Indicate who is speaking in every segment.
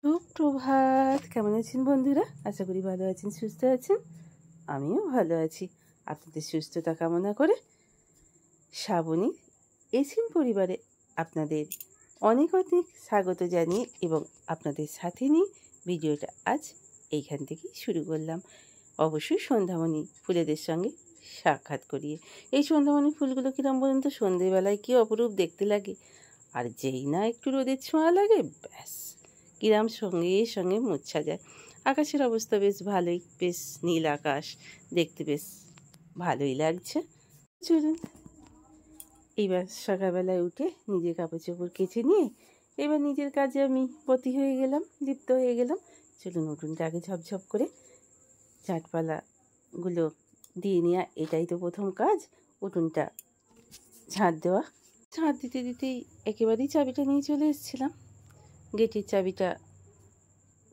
Speaker 1: সুপ্রভাত। কেমন আছেন বন্ধুরা? আশা করি ভালো আছেন, সুস্থ আছেন। আমিও ভালো আছি। আপনাদের সুস্থতা কামনা করে শ্রাবণী এসিন পরিবারে আপনাদের অনেক অনেক স্বাগত জানিয়ে এবং আপনাদের সাথে নিয়ে ভিডিওটা আজ এইখান থেকেই শুরু করলাম। অবশ্যই সন্ধ্যামণি ফুলেদের সঙ্গে সাক্ষাৎ করিয়ে। এই সন্ধ্যামণি ফুলগুলো কিরম বলুন তো, সন্ধেবেলায় কি অপরূপ দেখতে লাগে, আর যেই না একটু রোদের ছোঁয়া লাগে ব্যাস কিরাম সঙ্গে সঙ্গে মুচ্ছা যায়। আকাশের অবস্থা বেশ ভালোই, বেশ নীল আকাশ, দেখতে বেশ ভালোই লাগছে। চলুন এইবার সকালবেলায় উঠে নিজের কাপড় চোপড় কেচে নিয়ে এবার নিজের কাজে আমি পতি হয়ে গেলাম, লিপ্ত হয়ে গেলাম। চলুন উঠোনটা আগে ঝপঝপ করে ঝাঁটপালাগুলো দিয়ে নেওয়া, এটাই তো প্রথম কাজ, উঠোনটা ঝাঁট দেওয়া। ঝাঁট দিতে দিতেই একেবারেই চাবিটা নিয়ে চলে এসেছিলাম, গেটের চাবিটা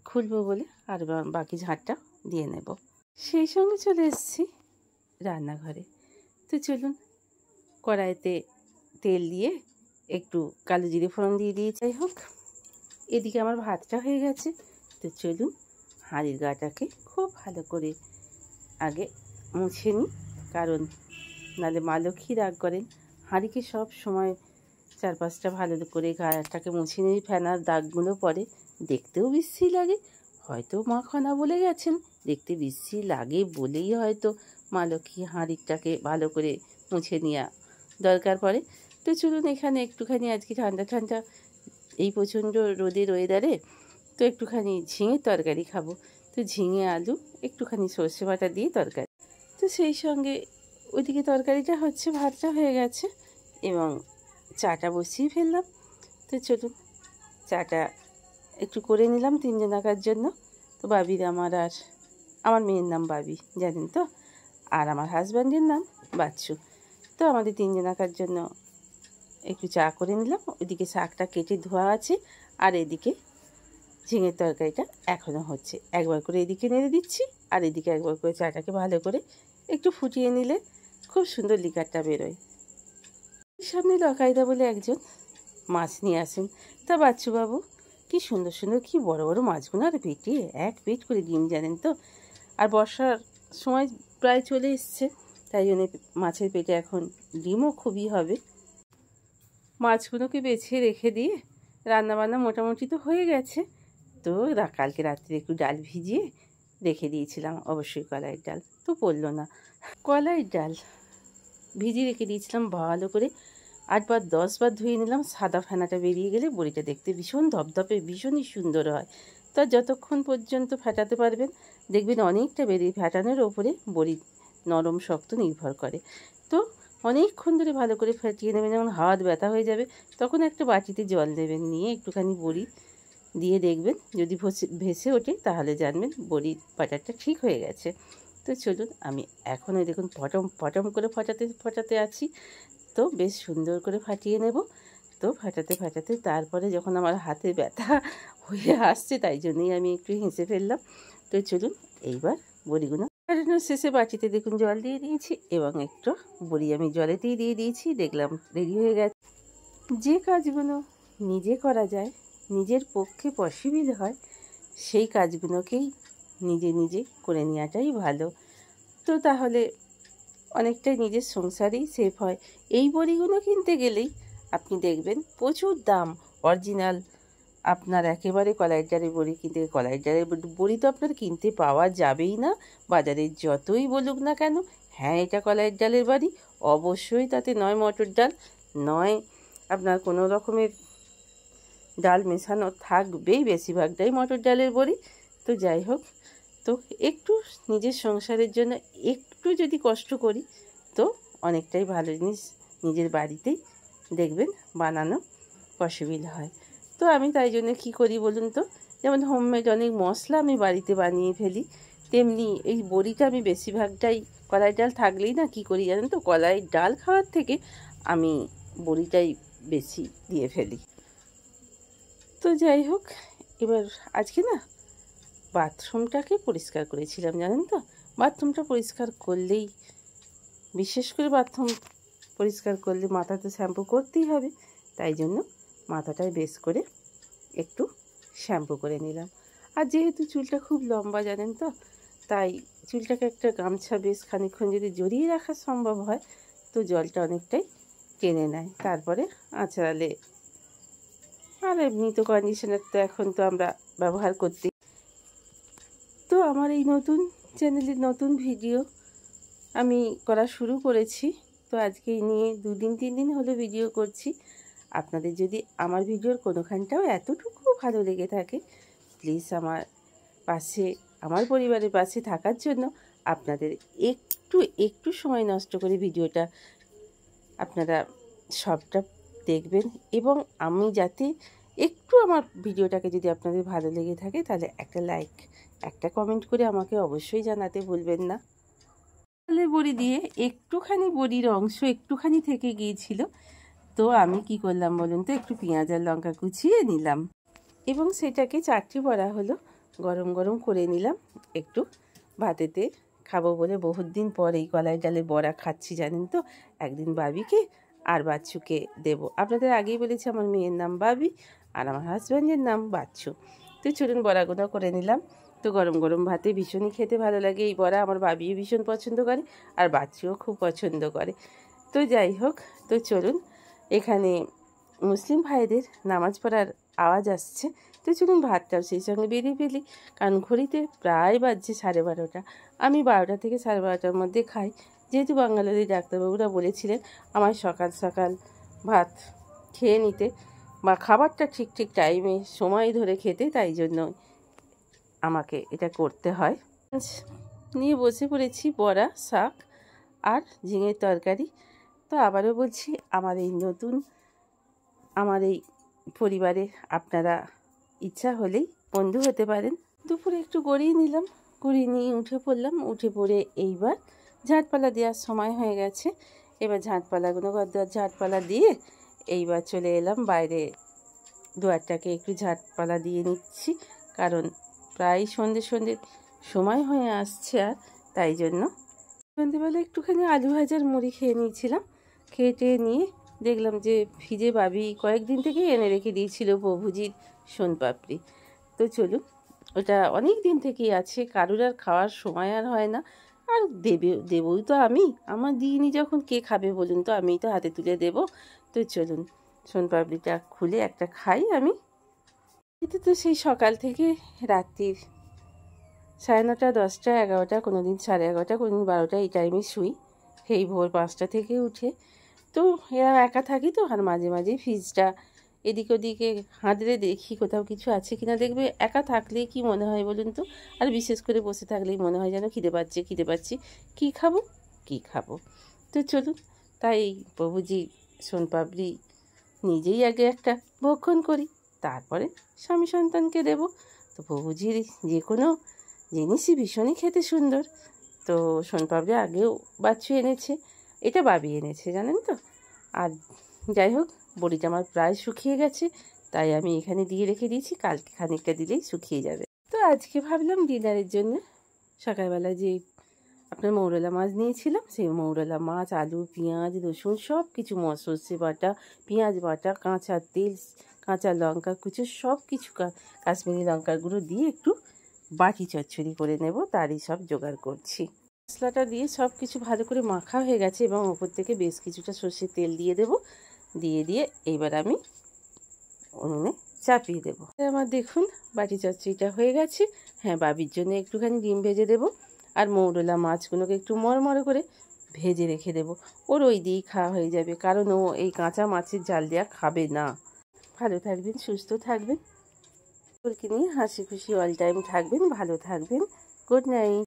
Speaker 1: খুলবো বলে, আর বাকি ঝাঁটটা দিয়ে নেব। সেই সঙ্গে চলে এসেছি রান্নাঘরে। তো চলুন কড়াইতে তেল দিয়ে একটু কালো জিরে ফোড়ন দিয়ে দিয়ে যাই হোক, এদিকে আমার ভাতটা হয়ে গেছে। তো চলুন হাঁড়ির গাটাকে খুব ভালো করে আগে মুছে নিই, কারণ নাহলে মা লক্ষ্মী রাগ করেন। হাঁড়িকে সব সময় চারপাশটা ভালো করে গাটাকে মুছে নিয়ে ফেনার দাগগুলো পড়ে, দেখতেও বিশ্রী লাগে। হয়তো মা খনা বলে গেছেন, দেখতে বিশ্রী লাগে বলেই হয়তো মা লক্ষ্মী হাঁড়িটাকে ভালো করে মুছে নেওয়া দরকার পড়ে। তো চলুন এখানে একটুখানি আজকে ঠান্ডা ঠান্ডা এই প্রচণ্ড রোদের ওয়েদারে তো একটুখানি ঝিঙের তরকারি খাবো। তো ঝিঙে আলু একটুখানি সর্ষে বাটা দিয়ে তরকারি। তো সেই সঙ্গে ওইদিকে তরকারিটা হচ্ছে, ভাতটা হয়ে গেছে এবং চাটা বসিয়ে ফেললাম। তো চলুন চাটা একটু করে নিলাম তিনজনাকার জন্য। তো বাবির আমার, আর আমার মেয়ের নাম বাবি জানেন তো, আর আমার হাজব্যান্ডের নাম বাচ্চু। তো আমাদের তিনজনাকার জন্য একটু চা করে নিলাম। ওইদিকে শাকটা কেটে ধোয়া আছে, আর এদিকে ঝিঙের তরকারিটা এখনও হচ্ছে। একবার করে এদিকে নেড়ে দিচ্ছি, আর এদিকে একবার করে চাটাকে ভালো করে একটু ফুটিয়ে নিলে খুব সুন্দর লিকারটা বেরোয়। সামনে লকাইদা বলে একজন মাছ নিয়ে আসেন। তা বাচ্চুবাবু কি সুন্দর সুন্দর কি বড় বড় মাছগুলো, আর পেটে এক পেট করে ডিম জানেন তো। আর বর্ষার সময় প্রায় চলে এসছে, তাই জন্য মাছের পেটে এখন ডিমও খুবই হবে। মাছগুলোকে বেছে রেখে দিয়ে রান্নাবান্না মোটামুটি তো হয়ে গেছে। তো কালকে রাত্রে একটু ডাল ভিজিয়ে রেখে দিয়েছিলাম, অবশ্যই কলাইয়ের ডাল, তো পড়লো না। কলাইয়ের ডাল ভিজিয়ে রেখে দিয়েছিলাম ভালো করে, 8 বার 10 বার ধুয়ে নিলাম। সাদা ফেনাটা বেরিয়ে গেলে বড়িটা দেখতে ভীষণ ধপধপে ভীষণই সুন্দর হয়। তা যতক্ষণ পর্যন্ত ফেটাতে পারবেন দেখবেন অনেকটা বেরিয়ে, ফেটানোর ওপরে বড়ি নরম শক্ত নির্ভর করে। তো অনেকক্ষণ ধরে ভালো করে ফেটিয়ে নেবেন, যখন হাত ব্যথা হয়ে যাবে তখন একটা বাটিতে জল দেবেন, নিয়ে একটুখানি বড়ি দিয়ে দেখবেন যদি ভেসে ওঠে তাহলে জানবেন বড়ির বাটারটা ঠিক হয়ে গেছে। তো চলুন আমি এখন ওই দেখুন পটম পটম করে ফটাতে আছি। তো বেশ সুন্দর করে ফাটিয়ে নেব। তো ফাটাতে ফাটাতে তারপরে যখন আমার হাতে ব্যথা হয়ে আসছে, তাই জন্যই আমি একটু হেসে ফেললাম। তো চলুন এইবার বড়িগুলো ফাটানোর শেষে বাটিতে দেখুন জল দিয়ে দিয়েছি এবং একটু বড়ি আমি জলেতেই দিয়ে দিয়েছি, দেখলাম রেডি হয়ে গেছে। যে কাজগুলো নিজে করা যায়, নিজের পক্ষে পসিবল হয়, সেই কাজগুলোকেই নিজে নিজে করে নেওয়াটাই ভালো। তো তাহলে অনেকটাই নিজের সংসারেই সেভ হয়। এই বড়িগুলো কিনতে গেলেই আপনি দেখবেন প্রচুর দাম। অরিজিনাল আপনার একেবারে কলাইয়ের ডালের বড়ি কিনতে, কলাইয়ের ডালের বড়ি তো আপনার কিনতে পাওয়া যাবেই না, বাজারে যতই বলুক না কেন হ্যাঁ এটা কলাইয়ের ডালের বাড়ি, অবশ্যই তাতে নয় মটর ডাল, নয় আপনার কোনো রকমের ডাল মেশানো থাকবেই, বেশিরভাগটাই মটর ডালের বড়ি। তো যাই হোক, তো একটু নিজের সংসারের জন্য একটু যদি কষ্ট করি তো অনেকটাই ভালো জিনিস নিজের বাড়িতেই দেখবেন বানানো পসিবল হয়। তো আমি তাই জন্য কী করি বলুন তো, যেমন হোমমেড অনেক মশলা আমি বাড়িতে বানিয়ে ফেলি, তেমনি এই বড়িটা আমি বেশিরভাগটাই কলাই ডাল থাকলেই না কী করি জানেন তো, কলাই ডাল খাওয়ার থেকে আমি বড়িটাই বেশি দিয়ে ফেলি। তো যাই হোক, এবার আজকে না বাথরুমটাকে পরিষ্কার করেছিলাম জানেন তো। বাথরুমটা পরিষ্কার করলেই, বিশেষ করে বাথরুম পরিষ্কার করলে মাথাতে শ্যাম্পু করতেই হবে, তাই জন্য মাথাটায় বেশ করে একটু শ্যাম্পু করে নিলাম। আর যেহেতু চুলটা খুব লম্বা জানেন তো, তাই চুলটাকে একটা গামছা বেশ খানিকক্ষণ যদি জড়িয়ে রাখা সম্ভব হয় তো জলটা অনেকটাই টেনে নেয়। তারপরে আঁচড়ালে, আর এমনি তো কন্ডিশনার তো এখন তো আমরা ব্যবহার করতে। তো আমার এই নতুন চ্যানেলের নতুন ভিডিও আমি করা শুরু করেছি। তো আজকে নিয়ে 2 দিন 3 দিন হলো ভিডিও করছি। আপনাদের যদি আমার ভিডিওর কোনোখানটাও এতটুকু ভালো লেগে থাকে, প্লিজ আমার পরিবারের পাশে থাকার জন্য আপনাদের একটু সময় নষ্ট করে ভিডিওটা আপনারা সবটা দেখবেন। এবং আমি যাতে একটু আমার ভিডিওটাকে যদি আপনাদের ভালো লেগে থাকে তাহলে একটা লাইক, একটা কমেন্ট করে আমাকে অবশ্যই জানাতে ভুলবেন না। তাহলে বড়ি দিয়ে একটুখানি বড়ির অংশ একটুখানি থেকে গিয়েছিল, তো আমি কি করলাম বলুন তো, একটু পেঁয়াজ আর লঙ্কা কুচিয়ে নিলাম এবং সেটাকে 4টি বড়া হলো গরম গরম করে নিলাম। একটু ভাতেতে খাবো বলে বহুত দিন পর এই কলাই ডালের বড়া খাচ্ছি জানেন তো। একদিন বাবিকে আর বাচ্চুকে দেব। আপনাদের আগেই বলেছি আমার মেয়ের নাম বাবি আর আমার হাজব্যান্ডের নাম বাচ্চু। তো চলুন বড়াগুলো করে নিলাম। তো গরম গরম ভাতে ভীষণই খেতে ভালো লাগে এই বড়া। আমার বাবিও ভীষণ পছন্দ করে আর বাচ্চুও খুব পছন্দ করে। তো যাই হোক, তো চলুন, এখানে মুসলিম ভাইদের নামাজ পড়ার আওয়াজ আসছে। তো চলুন ভাতটাও সেই সঙ্গে বেরিয়ে ফেলি, কারণ ঘড়িতে প্রায় বাজছে 12:30। আমি 12টা থেকে 12:30টার মধ্যে খাই, যেহেতু বাঙালির ডাক্তারবাবুরা বলেছিলেন আমার সকাল সকাল ভাত খেয়ে নিতে বা খাবারটা ঠিক টাইমে সময় ধরে খেতে, তাই জন্য আমাকে এটা করতে হয়। নিয়ে বসে পড়েছি বড়া, শাক আর ঝিঙের তরকারি। তো আবারও বলছি, আমার এই পরিবারে আপনারা ইচ্ছা হলেই বন্ধু হতে পারেন। দুপুরে একটু গড়িয়ে নিলাম, গড়িয়ে নিয়ে উঠে পড়লাম। উঠে পড়ে এইবার ঝাঁটপালা দেওয়ার সময় হয়ে গেছে। এবার ঝাঁটপালাগুলো ঝাঁটপালা দিয়ে এইবার চলে এলাম বাইরে, দুয়ারটাকে একটু ঝাঁটপালা দিয়ে নিচ্ছি, কারণ প্রায় সন্ধে সময় হয়ে আসছে। আর তাই জন্য সন্ধ্যেবেলা একটুখানি আলু ভাজার মুড়ি খেয়ে নিয়েছিলাম। খেয়ে নিয়ে দেখলাম যে ফ্রিজে বাবি কয়েকদিন থেকেই এনে রেখে দিয়েছিল প্রভুজির সোনপাপড়ি। তো চলুন, ওটা অনেক দিন থেকেই আছে, কারুর আর খাওয়ার সময় আর হয় না। আর দেবই তো আমার দিইনি যখন কে খাবে বলুন তো, আমিই তো হাতে তুলে দেব। তো চলুন সোনপাপড়িটা খুলে একটা খাই আমি। এতে তো সেই সকাল থেকে রাত্রির 9:30, 10টা, 11টা, কোনো দিন 11:30, কোনো দিন 12টা এই টাইমে শুই। সেই ভোর 5টা থেকে উঠে তো এরা একা থাকি তো, আর মাঝে মাঝেই ফ্রিজটা এদিক ওদিকে হাঁটলে দেখি কোথাও কিছু আছে কিনা। দেখবে একা থাকলেই কি মনে হয় বলুন তো, আর বিশেষ করে বসে থাকলেই মনে হয় যেন খিদে পাচ্ছে, কী খাবো। তো চলুন, তাই প্রভুজি সোনপাপড়ি নিজেই আগে একটা ভক্ষণ করি, তারপরে স্বামী সন্তানকে দেব। তো প্রভুজির যে কোনো জিনিসই ভীষণই খেতে সুন্দর। তো সোনপাপড়ি আগেও বাচ্চু এনেছে, এটা বাবি এনেছে জানেন তো। আর যাই হোক, বড়িটা আমার প্রায় শুকিয়ে গেছে, তাই আমি এখানে দিয়ে রেখে দিয়েছি, কালকে খানিকটা দিলেই শুকিয়ে যাবে। তো আজকে ভাবলাম ডিনারের জন্য সকালবেলা যে আপনার মৌরলা মাছ নিয়েছিলাম, সেই মৌরলা মাছ, আলু, পেঁয়াজ, রসুন সব কিছু, সর্ষে বাটা, পেঁয়াজ বাটা, কাঁচা তেল, কাঁচা লঙ্কা কুচো, সব কিছু কাশ্মীরি লঙ্কার গুঁড়ো দিয়ে একটু বাটি চচ্চড়ি করে নেব, তারই সব জোগাড় করছি। মশলাটা দিয়ে সব কিছু ভালো করে মাখা হয়ে গেছে এবং ওপর থেকে বেশ কিছুটা সর্ষের তেল দিয়ে দেব। দিয়ে এইবার আমি উনুনে চাপিয়ে দেবো। আমার দেখুন বাটি চচ্চড়িটা হয়ে গেছে। হ্যাঁ, বাবির জন্য একটুখানি ডিম ভেজে দেবো আর মৌরলা মাছগুলোকে একটু মরমরে করে ভেজে রেখে দেবো। ওর ওই দিয়েই খাওয়া হয়ে যাবে, কারণ ও এই কাঁচা মাছের জাল দেওয়া খাবে না। ভালো থাকবেন, সুস্থ থাকবেন, সকলকে নিয়ে হাসি খুশি অল টাইম থাকবেন, ভালো থাকবেন। Good night.